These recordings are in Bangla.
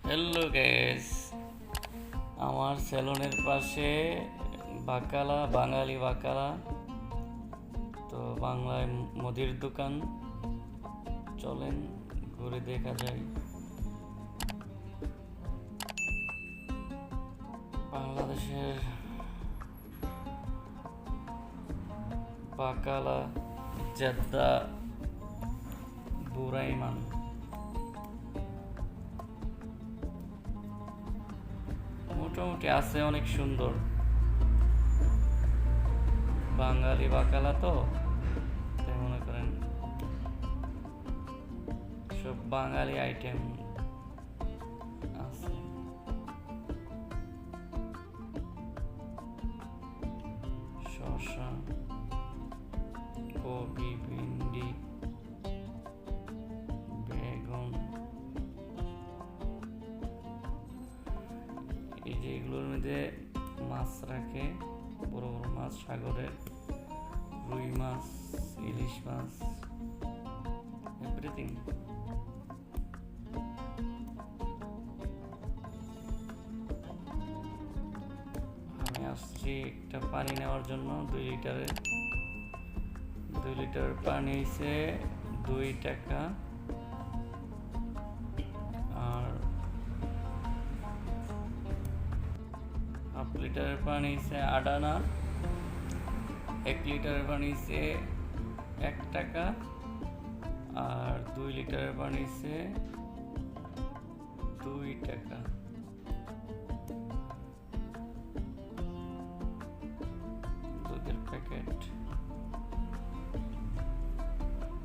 হ্যালো গাইস, আমার সেলুনের পাশে বাকালা, বাঙালি বাকালা। তো বাংলায় মুদির দোকান, চলেন ঘুরে দেখা যায়। বাংলাদেশের বাকালা, জেদ্দা, বুরাইমান। মোটামুটি আছে, অনেক সুন্দর। বাঙালি বাকালা তো, তাই মনে করেন সব বাঙালি আইটেম আছে। শসা, কপি, ভিন্ডি, বেগুন, এই যে এগুলোর মধ্যে মাছ রাখে, বড় বড় মাছ, সাগরের রুই মাছ, ইলিশ মাছ, এভরিথিং। আমি আসছি একটা পানি নেওয়ার জন্য, 2 লিটার পানি হইছে 2 টাকা, আর হাফ লিটারের পানি হইছে 8 আনা, 1 লিটারের পানি হইছে 1 টাকা, আর 2 লিটারের পানি হইছে 2 টাকা। দুধের প্যাকেট,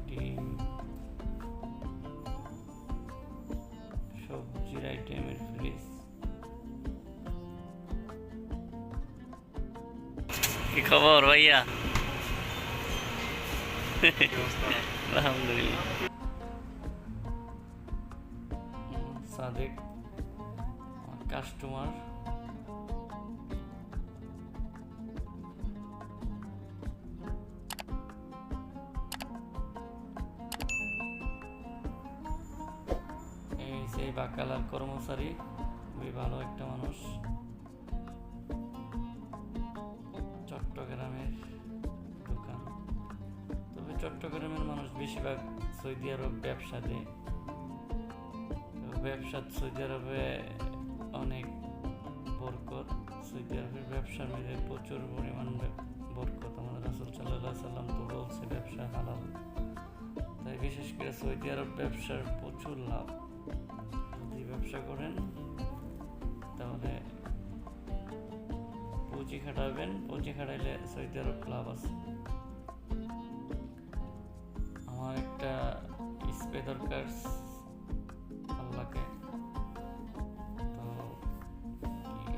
ডিম, সবজির আইটেমের ফ্রিজ। কি খবর ভাইয়া? আলহামদুলিল্লাহ। সাদেক কাস্টমার। এই সেই বাকালার কর্মচারী, খুবই ভালো একটা মানুষ। চট্টগ্রামের দোকান, তবে চট্টগ্রামের মানুষ বেশিরভাগ সৌদি আরব ব্যবসা দেয়। ব্যবসা সৌদি আরবে অনেক বরকত। সৌদি আরবের ব্যবসার মধ্যে প্রচুর পরিমাণ বরকত। আমাদের রাসূল সাল্লাল্লাহু আলাইহি সাল্লাম তো বলছে ব্যবসা হালাল, তাই বিশেষ করে সৌদি আরব ব্যবসার প্রচুর লাভ। যদি ব্যবসা করেন তাহলে পুঁজি খাটাবেন, পুঁজি খাটাইলে সৌদি আরব লাভ আছে। আমার একটা স্প্রে দরকার আল্লাহকে, তো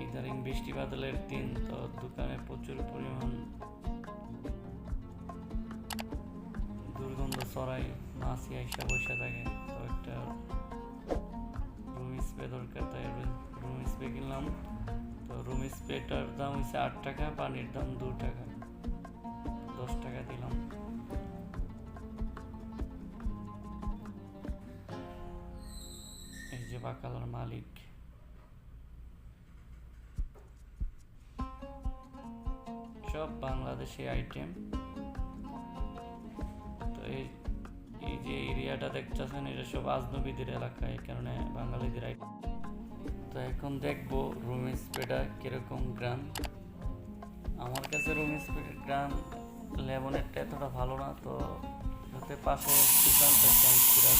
ইদারিং বৃষ্টি বাদলের দিন, তো দোকানে প্রচুর পরিমাণ দুর্গন্ধ ছড়ায়, মাছি আইসা বসে থাকে। তো একটা রুম স্প্রে দরকার, তাই রুম স্প্রে কিনলাম। তো রুম স্প্রেটার দাম হচ্ছে 8 টাকা, পানির দাম 2 টাকা, 10 টাকা দিলাম। এই যে বাকালার মালিক। সব বাংলাদেশি আইটেম। তো এই যে এরিয়াটা দেখতেছেন, এটা সব আজনবীদের এলাকা, এই কারণে বাঙালিদের আইটেম। তো এখন দেখবো রুম স্প্রেটা কিরকম গ্রাম। আমার কাছে রুম স্প্রের গ্রাম লেমনেরটা এতটা ভালো না, তো পাশে দোকানটা চেঞ্জ করে